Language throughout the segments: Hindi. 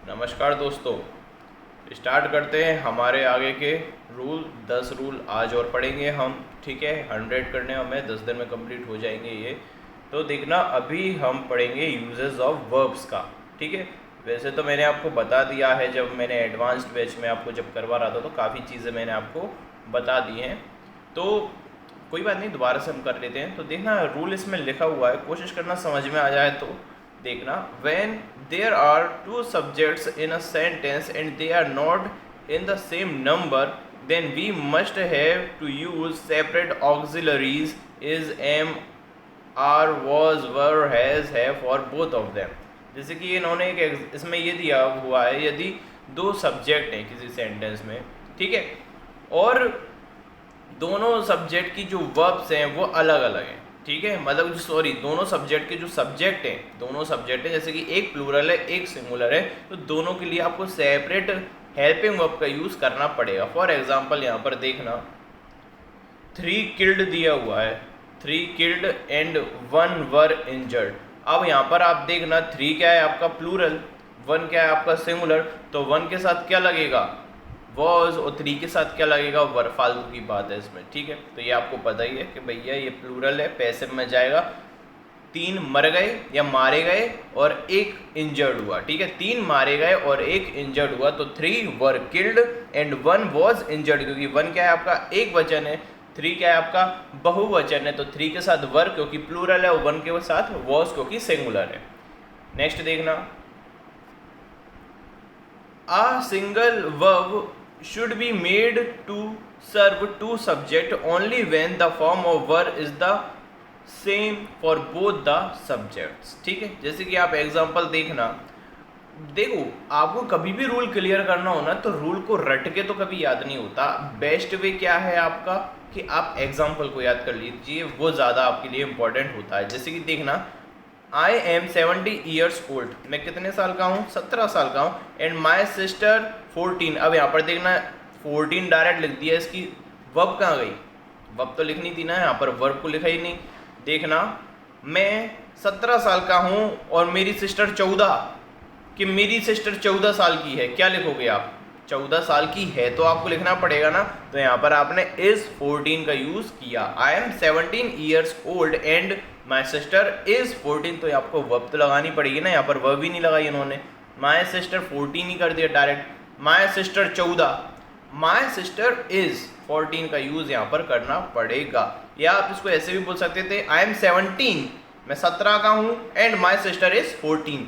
नमस्कार दोस्तों, स्टार्ट करते हैं हमारे आगे के रूल। 10 रूल आज और पढ़ेंगे हम। ठीक है, 100 करने हमें 10 दिन में कंप्लीट हो जाएंगे ये। तो देखना, अभी हम पढ़ेंगे यूजेस ऑफ वर्ब्स का। ठीक है, वैसे तो मैंने आपको बता दिया है, जब मैंने एडवांस्ड बैच में आपको जब करवा रहा था तो काफ़ी चीज़ें मैंने आपको बता दी हैं। तो कोई बात नहीं, दोबारा से हम कर लेते हैं। तो देखना, रूल इसमें लिखा हुआ है, कोशिश करना समझ में आ जाए। तो देखना, when there are two subjects in a sentence and they are not in the same number, then we must have to use separate auxiliaries is, am, are, was, were, has, have for both of them। जैसे कि इन्होंने एक इसमें ये दिया हुआ है, यदि दो सब्जेक्ट हैं किसी सेंटेंस में, ठीक है, और दोनों सब्जेक्ट की जो वर्ब्स हैं वो अलग अलग हैं। ठीक है, मतलब सॉरी, दोनों सब्जेक्ट के जो सब्जेक्ट हैं, जैसे कि एक प्लूरल है एक सिंगुलर है, तो दोनों के लिए आपको सेपरेट हेल्पिंग वर्ब का यूज़ करना पड़ेगा। फॉर एग्जांपल यहाँ पर देखना, 3 किल्ड दिया हुआ है, 3 किल्ड एंड 1 वर इंजर्ड। अब यहाँ पर आप देखना, 3 क्या है आपका प्लूरल, 1 क्या है आपका सिंगुलर, तो 1 के साथ क्या लगेगा, वॉज, और 3 के साथ क्या लगेगा, वर। फालतू की बात है इसमें। ठीक है, तो ये आपको पता ही है कि भैया ये प्लूरल है, पैसिव में जाएगा। 3 मर गए या मारे गए और 1 इंजर्ड हुआ। ठीक है, 3 मारे गए और 1 इंजर्ड हुआ, तो 3 were killed and 1 was injured, क्योंकि 1 क्या है आपका एक वचन है, 3 क्या है आपका बहुवचन है, तो 3 के साथ वर क्योंकि प्लूरल है और 1 के साथ वॉज क्योंकि सिंगुलर है। नेक्स्ट देखना, a single verb should be made to serve two subject only when the form of verb is the same for both the subjects। ठीक है, जैसे कि आप एग्जांपल देखना, देखो आपको कभी भी रूल क्लियर करना हो ना, तो रूल को रट के तो कभी याद नहीं होता। बेस्ट वे क्या है आपका कि आप एग्जांपल को याद कर लीजिए, वो ज़्यादा आपके लिए इंपॉर्टेंट होता है। जैसे कि देखना, I am 70 years old, मैं कितने साल का हूँ, 17 साल का हूँ, एंड माई सिस्टर 14। अब यहाँ पर देखना, 14 डायरेक्ट लिख दिया, इसकी वर्ब कहाँ गई, वर्ब तो लिखनी थी ना, यहाँ पर वर्ब को लिखा ही नहीं। देखना, मैं 17 साल का हूँ और मेरी सिस्टर 14, कि मेरी सिस्टर 14 साल की है, क्या लिखोगे आप, 14 साल की है तो आपको लिखना पड़ेगा ना। तो यहाँ पर आपने इस 14 का यूज़ किया। I am 17 years old and my sister is 14, तो आपको वर्ब तो लगानी पड़ेगी ना, यहाँ पर वर्ब ही नहीं लगाई इन्होंने, माई सिस्टर 14 ही कर दिया direct. My sister 14, my sister is 14 का यूज़ यहाँ पर करना पड़ेगा। या आप इसको ऐसे भी बोल सकते थे, I am 17, मैं 17 का हूँ, एंड माई सिस्टर इज़ 14।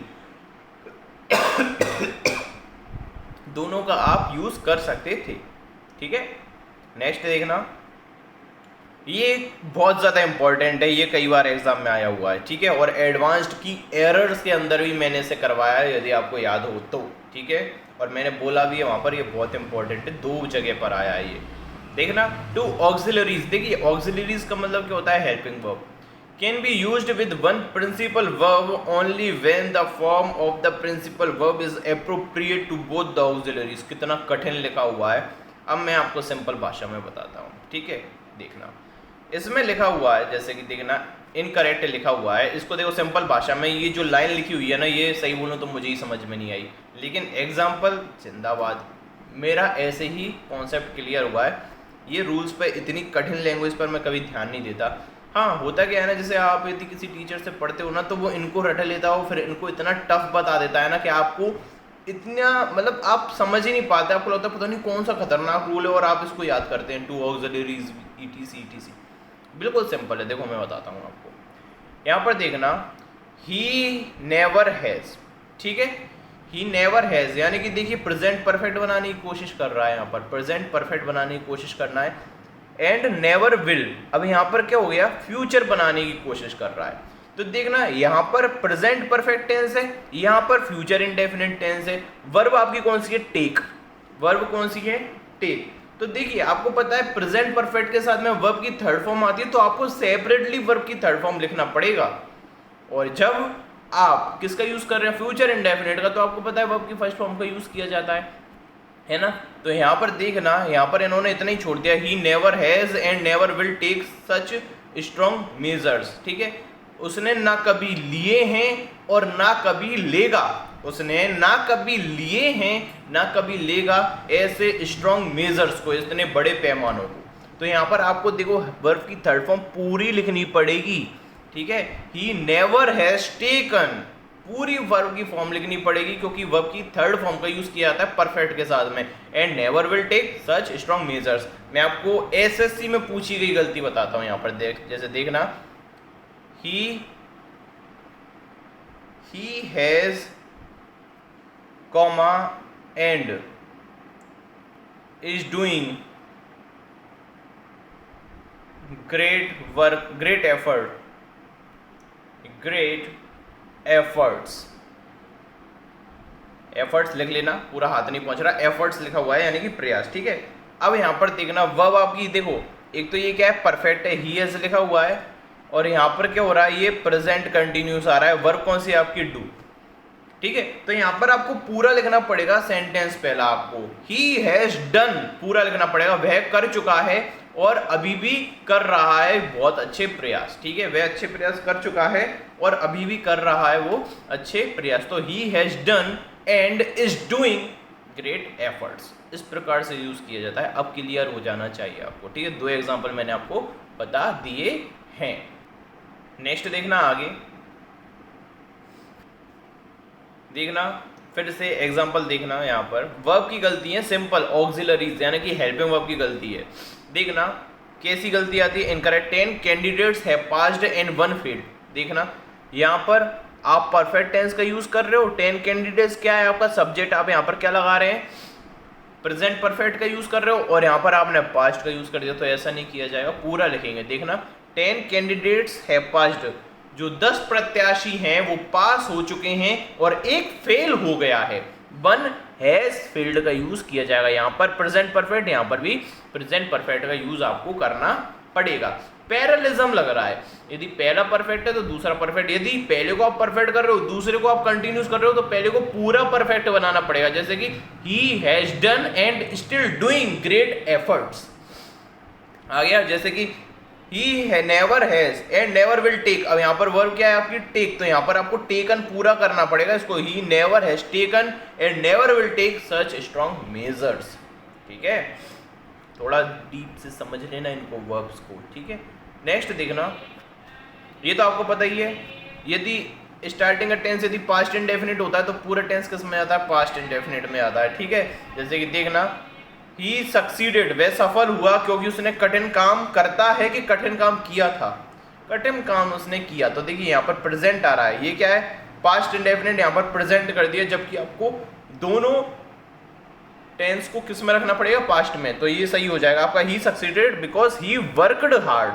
दोनों का आप यूज़ कर सकते थे। ठीक है, नेक्स्ट देखना, ये बहुत ज़्यादा इंपॉर्टेंट है, ये कई बार एग्जाम में आया हुआ है। ठीक है, और एडवांस्ड की एरर्स के अंदर भी मैंने इसे करवाया है, यदि आपको याद हो तो। ठीक है, और मैंने बोला भी है वहाँ पर, ये बहुत इंपॉर्टेंट है, 2 जगह पर आया है ये। देखना, 2 ऑक्सिलरीज, देखिए ऑक्सिलरीज का मतलब क्या होता है, helping verb, can be used with one principal verb only when the form of the principal verb is appropriate to both the auxiliaries. कितना कठिन लिखा हुआ है, अब मैं आपको सिंपल भाषा में बताता हूँ। ठीक है, देखना, इसमें लिखा हुआ है, जैसे कि देखना, इनकरेक्ट लिखा हुआ है, इसको देखो सिंपल भाषा में, ये जो लाइन लिखी हुई है ना, ये सही बोलूँ तो मुझे ही समझ में नहीं आई, लेकिन एग्जाम्पल जिंदाबाद, मेरा ऐसे ही कॉन्सेप्ट क्लियर हुआ है। ये रूल्स पे, इतनी कठिन लैंग्वेज पर मैं कभी ध्यान नहीं देता। हाँ, होता क्या है ना, जैसे आप यदि किसी टीचर से पढ़ते हो ना, तो वो इनको रट लेता हो, फिर इनको इतना टफ बता देता है ना कि आपको इतना, मतलब आप समझ ही नहीं पाते, आपको लगता है पता नहीं कौन सा खतरनाक रूल है, और आप इसको याद करते हैं, 2 ऑक्सिलरीज ETC। बिल्कुल सिंपल है, देखो मैं बताता हूँ आपको। यहाँ पर देखना, ही नेवर हैज़, ठीक है, ही नेवर हैज़, यानी कि देखिए प्रेजेंट परफेक्ट बनाने की कोशिश कर रहा है, यहाँ पर प्रेजेंट परफेक्ट बनाने की कोशिश करना है, एंड नेवर विल, अब यहाँ पर क्या हो गया, फ्यूचर बनाने की कोशिश कर रहा है। तो देखना, यहाँ पर प्रेजेंट परफेक्ट टेंस है, यहाँ पर फ्यूचर इंडेफिनिट टेंस है, वर्ब आपकी कौन सी है, टेक, वर्ब कौन सी है, टेक। तो देखिए आपको पता है प्रेजेंट परफेक्ट के साथ में वर्ब की थर्ड फॉर्म आती है, तो आपको सेपरेटली वर्ब की थर्ड फॉर्म लिखना पड़ेगा। और जब आप किसका यूज कर रहे हैं, फ्यूचर इंडेफिनिट का, तो आपको पता है वर्ब की फर्स्ट फॉर्म का यूज किया जाता है ना। तो यहाँ पर देखना, यहाँ पर इन्होंने इतना ही छोड़ दिया, he never has and never will take such strong measures. ठीक है, उसने ना कभी लिए हैं और ना कभी लेगा उसने ना कभी लिए हैं ना कभी लेगा ऐसे स्ट्रॉन्ग मेजर्स को, इतने बड़े पैमानों को। तो यहाँ पर आपको देखो वर्ब की थर्ड फॉर्म पूरी लिखनी पड़ेगी, ठीक है। ही नेवर हैज टेकन, पूरी वर्ब की फॉर्म लिखनी पड़ेगी क्योंकि वर्ब की थर्ड फॉर्म का यूज किया जाता है परफेक्ट के साथ में। And never will take such strong measures. मैं आपको एसएससी में पूछी गई गलती बताता हूं यहाँ पर, जैसे देखना, he has comma and is doing great work, great efforts लिख लेना, पूरा हाथ नहीं पहुंच रहा, एफर्ट्स लिखा हुआ है यानी कि प्रयास, ठीक है। अब यहाँ पर देखना वर्ब आपकी देखो, एक तो ये क्या है, परफेक्ट है, ही हैज लिखा हुआ है, और यहाँ पर क्या हो रहा है, ये प्रेजेंट कंटिन्यूस आ रहा है। वर्ब कौन सी है आपकी, डू, ठीक है। तो यहाँ पर आपको पूरा लिखना पड़ेगा सेंटेंस, पहला आपको ही हैज डन पूरा लिखना पड़ेगा, वह कर चुका है और अभी भी कर रहा है बहुत अच्छे प्रयास, ठीक है। वह अच्छे प्रयास कर चुका है और अभी भी कर रहा है वो अच्छे प्रयास। तो ही has done and is doing great efforts, इस प्रकार से यूज किया जाता है। अब क्लियर हो जाना चाहिए आपको, ठीक है। 2 एग्जाम्पल मैंने आपको बता दिए हैं। नेक्स्ट देखना आगे, देखना फिर से एग्जाम्पल देखना। यहाँ पर वर्ब की गलती है सिंपल ऑक्सिलरीज यानी कि हेल्पिंग वर्ब की गलती है। देखना कैसी गलती आती है, incorrect 10 candidates have passed in 1 field. देखना यहाँ पर आप परफेक्ट टेंस का यूज कर रहे हो, 10 कैंडिडेट्स क्या है आपका सब्जेक्ट, आप यहाँ पर क्या लगा रहे हैं, प्रेजेंट परफेक्ट का यूज कर रहे हो, और यहाँ पर आपने पास्ट का यूज कर दिया, तो ऐसा नहीं किया जाएगा, पूरा लिखेंगे। देखना 10 कैंडिडेट्स हैव पास्ड, जो 10 प्रत्याशी हैं वो पास हो चुके हैं और एक फेल हो गया है। 1 हैज फेल्ड का यूज किया जाएगा यहाँ पर, प्रेजेंट परफेक्ट, यहाँ पर भी प्रेजेंट परफेक्ट का यूज आपको करना पड़ेगा। पैरेललिज्म लग रहा है, यदि पहला परफेक्ट है तो दूसरा परफेक्ट, यदि पहले को आप परफेक्ट कर रहे हो दूसरे को आप कंटिन्यूस कर रहे हो तो पहले को पूरा परफेक्ट बनाना पड़ेगा। जैसे कि he has done and still doing great efforts आ गया। जैसे कि he never has and never will take, अब यहाँ पर वर्ब क्या है आपकी, टेक, तो यहाँ पर आपको टेकन पूरा करना पड़ेगा इसको, he never has taken and never will take such strong measures, ठीक है। थोड़ा डीप से समझ लेना इनको वर्ब्स को, ठीक है। नेक्स्ट देखना, ये तो आपको पता ही है, यदि स्टार्टिंग का टेंस यदि पास्ट इंडेफिनिट होता है तो पूरा टेंस किस में आता है, पास्ट इंडेफिनिट में आता है, ठीक है। जैसे कि देखना ही सक्सीडेड, वह सफल हुआ क्योंकि उसने कठिन काम, करता है कि कठिन काम किया था, कठिन काम उसने किया। तो देखिए यहाँ पर प्रेजेंट आ रहा है, ये क्या है, पास्ट इंडेफिनिट, यहाँ पर प्रेजेंट कर दिया, जबकि आपको दोनों टेंस को किस में रखना पड़ेगा, पास्ट में। तो ये सही हो जाएगा आपका, he succeeded because he worked hard,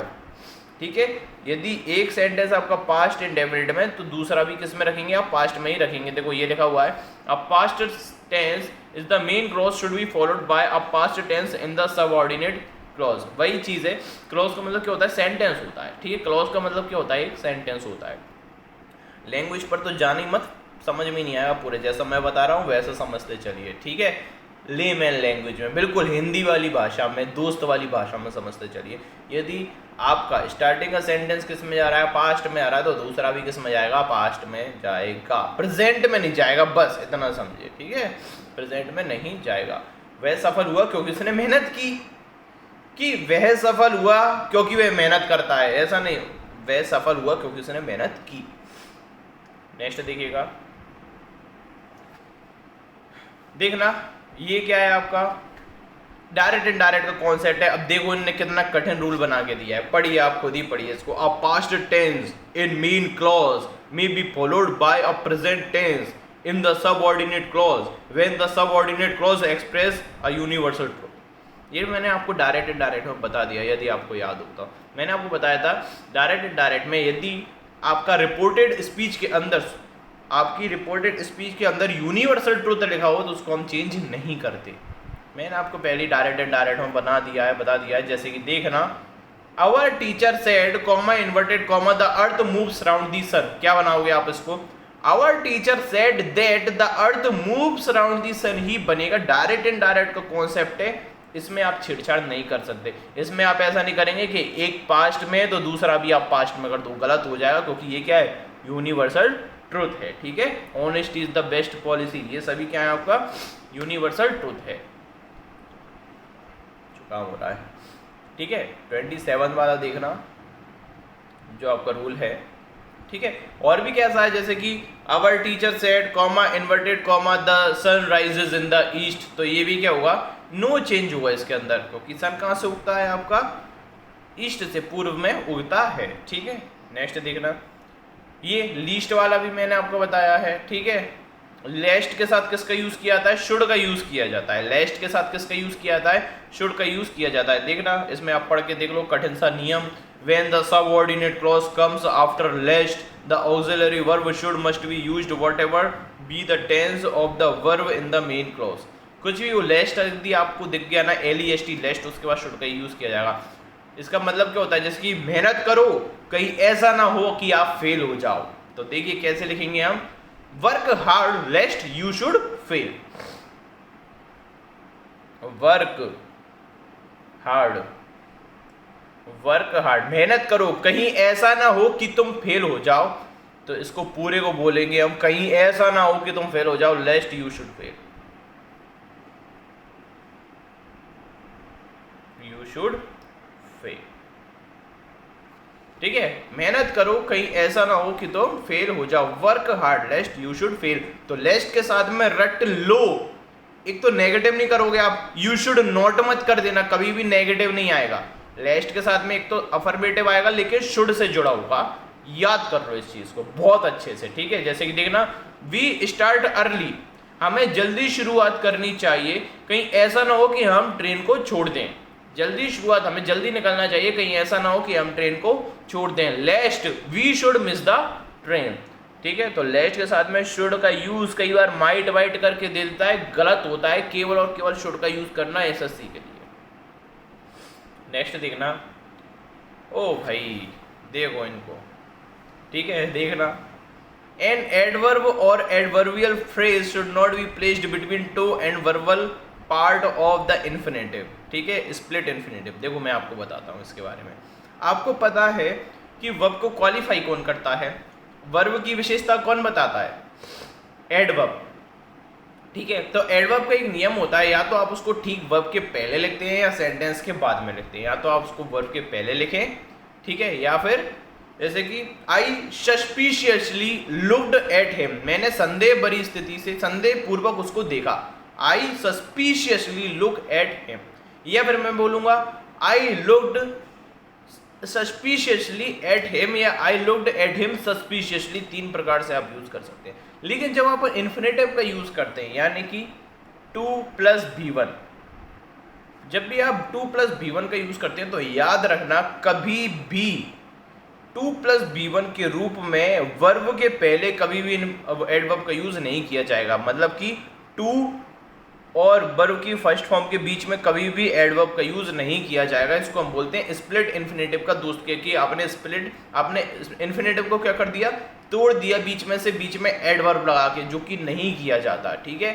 ठीक है। यदि एक सेंटेंस आपका पास्ट इंडेफिनिट में तो दूसरा भी किस में रखेंगे, आप पास्ट में ही रखेंगे। देखो ये लिखा हुआ है, a past tense is the main clause should be followed by a past tense in the subordinate clause. वही चीज है, क्लॉज का मतलब क्या होता है, सेंटेंस होता है, ठीक है। क्लॉज का मतलब क्या होता है, एक सेंटेंस होता है। लैंग्वेज पर तो जानी मत, समझ में नहीं आएगा पूरे, जैसा मैं बता रहा हूँ वैसा समझते चलिए, ठीक है। लेमैन लैंग्वेज में, बिल्कुल हिंदी वाली भाषा में, दोस्त वाली भाषा में समझते चलिए। यदि आपका स्टार्टिंग का सेंटेंस किस में जा रहा है, पास्ट में आ रहा है, तो दूसरा भी किस में जाएगा, पास्ट में जाएगा, प्रेजेंट में नहीं जाएगा, बस इतना समझिए, ठीक है। प्रेजेंट में नहीं जाएगा। वह सफल हुआ क्योंकि उसने मेहनत की, कि वह सफल हुआ क्योंकि वह मेहनत करता है, ऐसा नहीं, वह सफल हुआ क्योंकि उसने मेहनत की। नेक्स्ट देखिएगा, देखना ये क्या है आपका, डायरेक्ट इनडायरेक्ट का कॉन्सेप्ट है। अब देखो इन्होंने कितना कठिन रूल बना के दिया है, पढ़िए आप खुद ही पढ़िए इसको। A past tense in main clause may be followed by a present tense in the subordinate clause when the subordinate clause express a universal truth. ये मैंने आपको डायरेक्ट इनडायरेक्ट में बता दिया, यदि आपको याद होता। मैंने आपको बताया था डायरेक्ट इनडायरेक्ट में यदि आपका रिपोर्टेड स्पीच के अंदर, आपकी रिपोर्टेड स्पीच के अंदर यूनिवर्सल ट्रूथ लिखा हो तो उसको हम चेंज नहीं करते। मैंने आपको पहले डायरेक्ट एंड डायरेक्ट में बता दिया है। जैसे कि देखना, our teacher said comma inverted comma the earth moves around the sun. क्या बनाओगे आप इसको, our teacher said that the earth moves around the sun ही बनेगा। डायरेक्ट एंड डायरेक्ट का कॉन्सेप्ट है, इसमें आप छेड़छाड़ नहीं कर सकते। इसमें आप ऐसा नहीं करेंगे कि एक पास्ट में तो दूसरा भी आप पास्ट में कर दो, गलत हो जाएगा, क्योंकि ये क्या है, यूनिवर्सल ट्रुथ है, ठीक है। Honesty is the best policy, ये सभी क्या है आपका यूनिवर्सल ट्रुथ है। जुकाम हो रहा है, ठीक है। 27 वाला देखना जो आपका रूल है, ठीक है। और भी कैसा है, जैसे कि our teacher said comma inverted comma the sun rises in the east, तो ये भी क्या होगा, नो चेंज होगा इसके अंदर, क्योंकि सन कहाँ से उगता है आपका, ईस्ट से, पूर्व में उगता है, ठीक है। नेक्स्ट देखना, ये लीस्ट वाला भी मैंने आपको बताया है, ठीक है। लेस्ट के साथ किसका यूज किया जाता है, शुड का यूज किया जाता है। लेस्ट के साथ किसका यूज किया जाता है, शुड का यूज किया जाता है। देखना इसमें आप पढ़ के देख लो, कठिन सा नियम, when the subordinate clause comes after lest the auxiliary verb should must be used whatever be the tense of the verb in the main clause। कुछ भी वो लेस्ट यदि आपको दिख गया ना, LEST लेस्ट, उसके बाद शुड का यूज किया जाएगा। इसका मतलब क्या होता है, जैसे कि मेहनत करो कहीं ऐसा ना हो कि आप फेल हो जाओ। तो देखिए कैसे लिखेंगे हम, work hard लेस्ट you should fail, work hard, work hard, मेहनत करो कहीं ऐसा ना हो कि तुम फेल हो जाओ। तो इसको पूरे को बोलेंगे हम, कहीं ऐसा ना हो कि तुम फेल हो जाओ, लेस्ट you should fail, you should fail, ठीक है। मेहनत करो कहीं ऐसा ना हो कि तुम फेल हो जाओ, work hard लेस्ट you should fail. तो लेस्ट के साथ में रट लो, एक तो नेगेटिव नहीं करोगे आप, यू शुड नॉट मत कर देना, कभी भी नेगेटिव नहीं आएगा। लेस्ट के साथ में एक तो अफर्मेटिव आएगा लेकिन शुड से जुड़ा होगा, याद कर लो इस चीज को बहुत अच्छे से, ठीक है। जैसे कि देखना, वी स्टार्ट अर्ली, हमें जल्दी शुरुआत करनी चाहिए, कहीं ऐसा ना हो कि हम ट्रेन को छोड़ दें। जल्दी शुरुआत, हमें जल्दी निकलना चाहिए, कहीं ऐसा ना हो कि हम ट्रेन को छोड़ दें। Lest we should miss the train, ठीक है। तो लेस्ट के साथ में शुड का यूज कई बार माइट वाइट करके दे देता है, गलत होता है, केवल और केवल शुड का यूज करना एसएससी के लिए। नेक्स्ट देखना, ओ भाई देखो इनको, ठीक है। देखना, एन एडवर्ब और adverbial phrase should not be placed between two and verbal part of the infinitive, ठीक है, स्प्लिट इन्फिनेटिव। देखो मैं आपको बताता हूँ इसके बारे में। आपको पता है कि वर्ब को क्वालिफाई कौन करता है, वर्ब की विशेषता कौन बताता है, एडवर्ब, ठीक है। तो एडवर्ब का एक नियम होता है, या तो आप उसको ठीक वर्ब के पहले लिखते हैं या सेंटेंस के बाद में लिखते हैं। या तो आप उसको वर्ब के पहले लिखें, ठीक है, या फिर जैसे कि I suspiciously looked at him, मैंने संदेह भरी स्थिति से, संदेह पूर्वक उसको देखा, I suspiciously look at him. या फिर मैं बोलूंगा I looked suspiciously at him, या I looked at him suspiciously, तीन प्रकार से आप यूज कर सकते हैं। लेकिन जब आप इन्फिनेटिव का यूज करते हैं, यानी कि 2 + B1, जब भी आप 2 + B1 का यूज करते हैं तो याद रखना कभी भी 2 + B1 के रूप में वर्ब के पहले कभी भी एडवर्ब का यूज नहीं किया जाएगा। मतलब कि 2 और वर्ब की फर्स्ट फॉर्म के बीच में कभी भी एडवर्ब का यूज नहीं किया जाएगा। इसको हम बोलते हैं स्प्लिट इन्फिनेटिव का दोस्त, कि आपने इन्फिनेटिव को क्या कर दिया, तोड़ दिया बीच में से, बीच में एडवर्ब लगा के, जो कि नहीं किया जाता, ठीक है।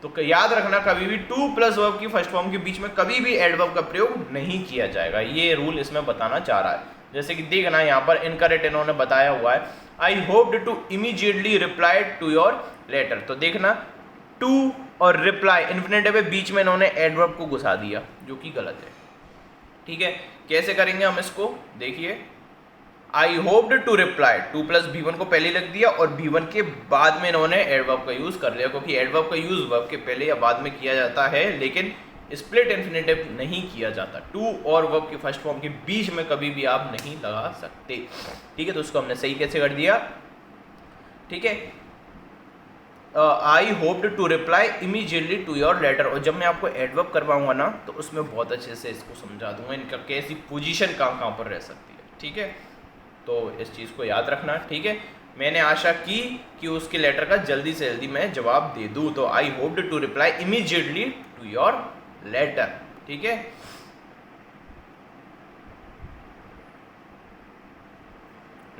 तो याद रखना कभी भी 2 + वर्ब की फर्स्ट फॉर्म के बीच में कभी भी एडवर्ब का प्रयोग नहीं किया जाएगा। ये रूल इसमें बताना चाह रहा है। जैसे कि देखना यहाँ पर इनकरेक्ट इन्होंने बताया हुआ है, I hoped to immediately reply to your letter. तो देखना 2 और रिप्लाई इन्फिनेटिव के बीच में इन्होंने एडवर्ब को घुसा दिया, जो कि गलत है, ठीक है। कैसे करेंगे हम इसको, देखिए, आई होप्ड टू रिप्लाई, 2 + B1 को पहले लिख दिया और B1 के बाद में इन्होंने एडवर्ब का यूज कर लिया, क्योंकि एडवर्ब का यूज वर्ब के पहले या बाद में किया जाता है, लेकिन स्प्लिट इन्फिनेटिव नहीं किया जाता। 2 और वर्ब की फर्स्ट फॉर्म के बीच में कभी भी आप नहीं लगा सकते, ठीक है। तो उसको हमने सही कैसे कर दिया, ठीक है। I hoped to reply immediately to your letter. और जब मैं आपको एडवर्ब करवाऊंगा ना, तो उसमें बहुत अच्छे से इसको समझा दूंगा, इनका कैसी पोजीशन कहाँ पर रह सकती है, ठीक है। तो इस चीज़ को याद रखना, ठीक है। मैंने आशा की कि उसके लेटर का जल्दी से जल्दी मैं जवाब दे दूँ। तो I hoped to reply immediately to your letter, ठीक है।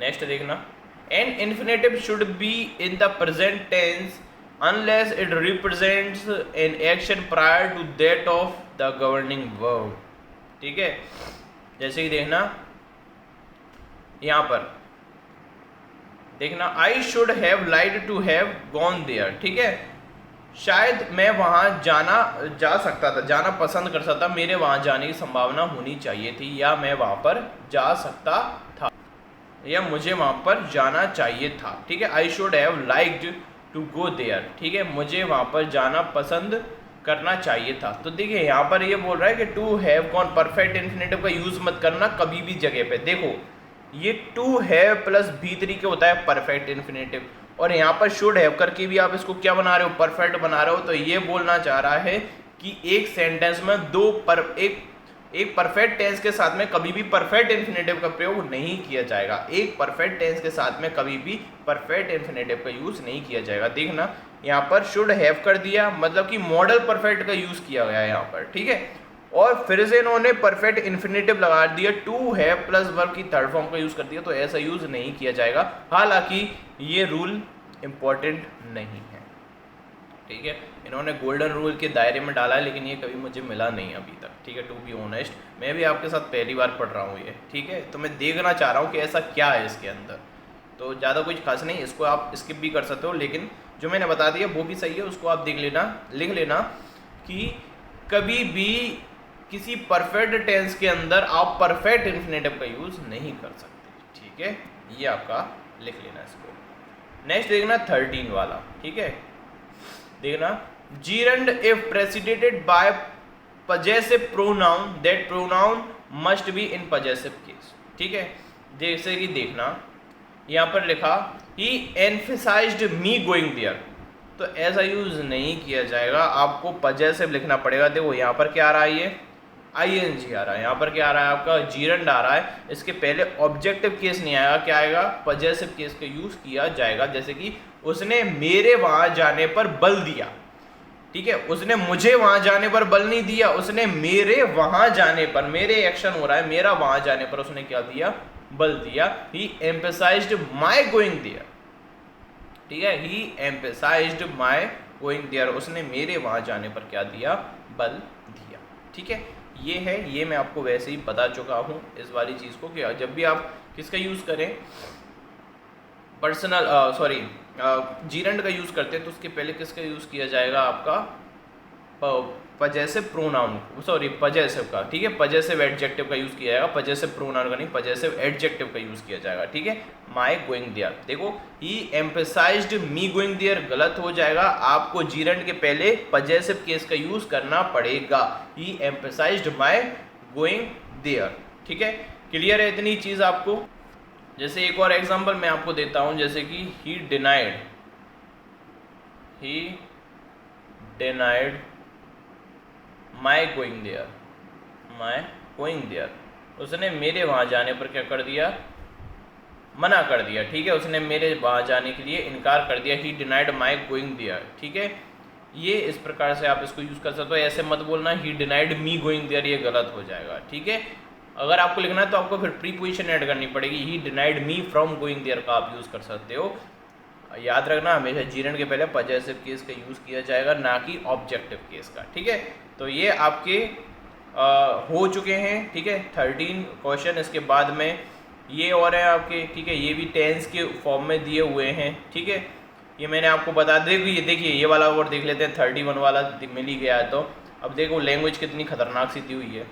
नेक्स्ट देखना, an infinitive should be in the present tense unless it represents an action prior to that of the governing verb, ठीक है। जैसे कि देखना यहाँ पर देखना, I should have like to have gone there, ठीक है, शायद मैं वहाँ जा सकता था, जाना पसंद कर सकता, मेरे वहाँ जाने की संभावना होनी चाहिए थी, या मैं वहाँ पर जा सकता था, या मुझे वहाँ पर जाना चाहिए था, ठीक है। I should have liked to go there, ठीक है, मुझे वहाँ पर जाना पसंद करना चाहिए था। तो देखिए यहाँ पर ये बोल रहा है कि to have gone, perfect infinitive का यूज़ मत करना कभी भी जगह पे। देखो ये टू हैव प्लस भी तरीके होता है परफेक्ट इन्फिनेटिव, और यहाँ पर शुड हैव करके भी आप इसको क्या बना रहे हो, परफेक्ट बना रहे हो। तो ये बोलना चाह रहा है कि एक सेंटेंस में एक परफेक्ट टेंस के साथ में कभी भी परफेक्ट इन्फिनेटिव का प्रयोग नहीं किया जाएगा। एक परफेक्ट टेंस के साथ में कभी भी परफेक्ट इन्फिनेटिव का यूज नहीं किया जाएगा। देखना यहाँ पर शुड हैव कर दिया, मतलब कि मॉडल परफेक्ट का यूज किया गया है यहाँ पर, ठीक है। और फिर से इन्होंने परफेक्ट इन्फिनेटिव लगा दिया, टू हैव प्लस वर्ब की थर्ड फॉर्म का यूज कर दिया, तो ऐसा यूज नहीं किया जाएगा। हालांकि ये रूल इंपॉर्टेंट नहीं है, ठीक है, इन्होंने गोल्डन रूल के दायरे में डाला है, लेकिन ये कभी मुझे मिला नहीं अभी तक, ठीक है। टू बी ऑनेस्ट मैं भी आपके साथ पहली बार पढ़ रहा हूँ ये, ठीक है, तो मैं देखना चाह रहा हूँ कि ऐसा क्या है इसके अंदर। तो ज़्यादा कुछ खास नहीं, इसको आप स्किप भी कर सकते हो, लेकिन जो मैंने बता दिया वो भी सही है, उसको आप देख लेना, लिख लेना कि कभी भी किसी परफेक्ट टेंस के अंदर आप परफेक्ट इन्फिनेटिव का यूज़ नहीं कर सकते, ठीक है, ये आपका लिख लेना इसको। नेक्स्ट देखना 13 वाला, ठीक है, देखना gerund if preceded by possessive pronoun that pronoun must be in possessive case, ठीक है। जैसे कि देखना यहाँ पर लिखा he emphasized me going there, तो ऐसा यूज नहीं किया जाएगा, आपको possessive लिखना पड़ेगा। देखो यहाँ पर क्या आ रहा है, ये ing आ रहा है, यहाँ पर क्या आ रहा है आपका gerund आ रहा है, इसके पहले ऑब्जेक्टिव केस नहीं आएगा, क्या आएगा पजेसिव केस का यूज किया जाएगा। जैसे कि उसने मेरे वहां जाने पर बल दिया, ठीक है, उसने मुझे वहां जाने पर बल नहीं दिया, उसने मेरे वहां जाने पर, मेरे एक्शन हो रहा है, मेरा वहां जाने पर उसने क्या दिया, बल दिया। he emphasized my going there, ठीक है, he emphasized my going there, उसने मेरे वहां जाने पर क्या दिया, बल दिया, ठीक है। ये है, ये मैं आपको वैसे ही बता चुका हूं इस वाली चीज को कि जब भी आप किसका यूज करें, पर्सनल जीरंड का यूज करते हैं, तो उसके पहले किसका यूज किया जाएगा, आपका पजेसिव प्रोनाउन, सॉरी पजेसिव का, ठीक है, पजेसिव एडजेक्टिव का यूज किया जाएगा, पजेसिव प्रोनाउन का नहीं, पजेसिव एडजेक्टिव का यूज किया जाएगा, ठीक है। माई गोइंग देयर, देखो ही एम्फेसाइज्ड मी गोइंग देयर गलत हो जाएगा, आपको जीरंड के पहले पजेसिव केस का यूज करना पड़ेगा, ही एम्फेसाइज्ड माई गोइंग देयर, ठीक है। क्लियर है इतनी चीज आपको। जैसे एक और एग्जांपल मैं आपको देता हूं, जैसे कि he denied my going there, उसने मेरे वहां जाने पर क्या कर दिया, मना कर दिया, ठीक है, उसने मेरे वहां जाने के लिए इनकार कर दिया, he denied my going there, ठीक है। ये इस प्रकार से आप इसको यूज कर सकते हो, ऐसे मत बोलना he denied me going there, ये गलत हो जाएगा, ठीक है। अगर आपको लिखना है तो आपको फिर प्रीपोजिशन ऐड करनी पड़ेगी, he denied me from going there का आप यूज कर सकते हो। याद रखना हमेशा जीरंड के पहले पजेसिव केस का यूज किया जाएगा, ना कि ऑब्जेक्टिव केस का, ठीक है। तो ये आपके हो चुके हैं, ठीक है, 13 क्वेश्चन। इसके बाद में ये और है आपके, ठीक है, ये भी टेंस के फॉर्म में दिए हुए हैं, ठीक है, ये मैंने आपको बता देखिए ये वाला और देख लेते हैं, 31 वाला मिल ही गया है। तो अब देखो लैंग्वेज कितनी खतरनाक सी दी हुई है,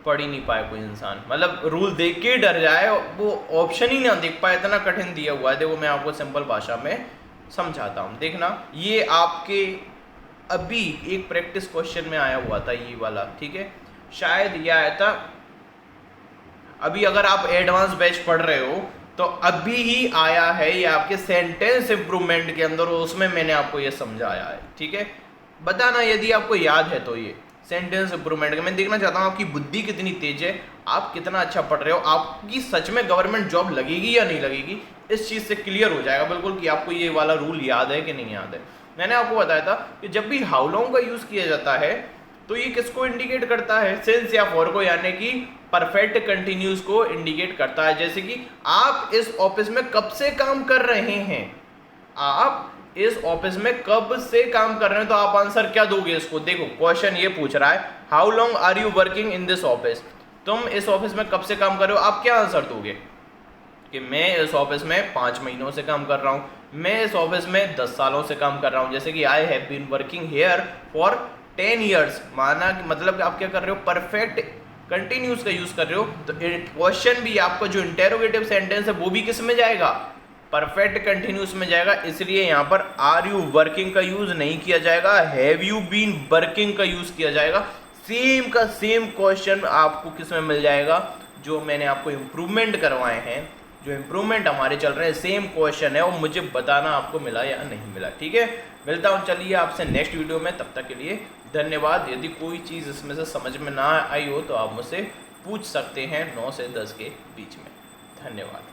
पढ़ ही नहीं पाए कोई इंसान, मतलब रूल देख के डर जाए, वो ऑप्शन ही ना देख पाए, इतना कठिन दिया हुआ है। देखो मैं आपको सिंपल भाषा में समझाता हूँ, देखना ये आपके अभी एक प्रैक्टिस क्वेश्चन में आया हुआ था ये वाला, ठीक है, शायद ये आया था अभी, अगर आप एडवांस बैच पढ़ रहे हो तो अभी ही आया है ये आपके सेंटेंस इंप्रूवमेंट के अंदर, उसमें मैंने आपको ये समझाया है, ठीक है। बताना यदि आपको याद है तो ये सेंटेंस इंप्रूवमेंट का मैं देखना चाहता हूँ आपकी बुद्धि कितनी तेज है, आप कितना अच्छा पढ़ रहे हो, आपकी सच में गवर्नमेंट जॉब लगेगी या नहीं लगेगी, इस चीज़ से क्लियर हो जाएगा बिल्कुल कि आपको ये वाला रूल याद है कि नहीं याद है। मैंने आपको बताया था कि जब भी हाउ लॉन्ग का यूज़ किया जाता है तो ये किसको इंडिकेट करता है, सिंस या फॉर को, यानी कि परफेक्ट कंटिन्यूस को इंडिकेट करता है। जैसे कि आप इस ऑफिस में कब से काम कर रहे हैं, आप इस ऑफिस में कब से काम कर रहे हैं, तो आप आंसर क्या दोगे इसको। देखो क्वेश्चन ये पूछ रहा है how long are you working in this office, तुम इस ऑफिस में कब से काम कर रहे हो, आप क्या आंसर दोगे, कि मैं इस ऑफिस में 5 महीनों से काम कर रहा हूँ, मैं इस ऑफिस में 10 सालों से काम कर रहा हूँ। जैसे कि I have been working here for 10 years, माना मतलब आप क्या कर रहे हो, परफेक्ट कंटिन्यूस का यूज कर रहे हो। तो क्वेश्चन भी आपका जो इंटेरोगेटिव सेंटेंस है वो भी किस में जाएगा, परफेक्ट कंटिन्यूस में जाएगा। इसलिए यहाँ पर आर यू वर्किंग का यूज नहीं किया जाएगा, हैव यू बीन वर्किंग का यूज किया जाएगा। सेम का सेम क्वेश्चन आपको किस में मिल जाएगा, जो मैंने आपको इम्प्रूवमेंट करवाए हैं, जो इम्प्रूवमेंट हमारे चल रहे हैं, सेम क्वेश्चन है, और मुझे बताना आपको मिला या नहीं मिला। ठीक है, मिलता हूँ चलिए आपसे नेक्स्ट वीडियो में, तब तक के लिए धन्यवाद। यदि कोई चीज़ इसमें से समझ में ना आई हो तो आप मुझसे पूछ सकते हैं 9 से 10 के बीच में। धन्यवाद।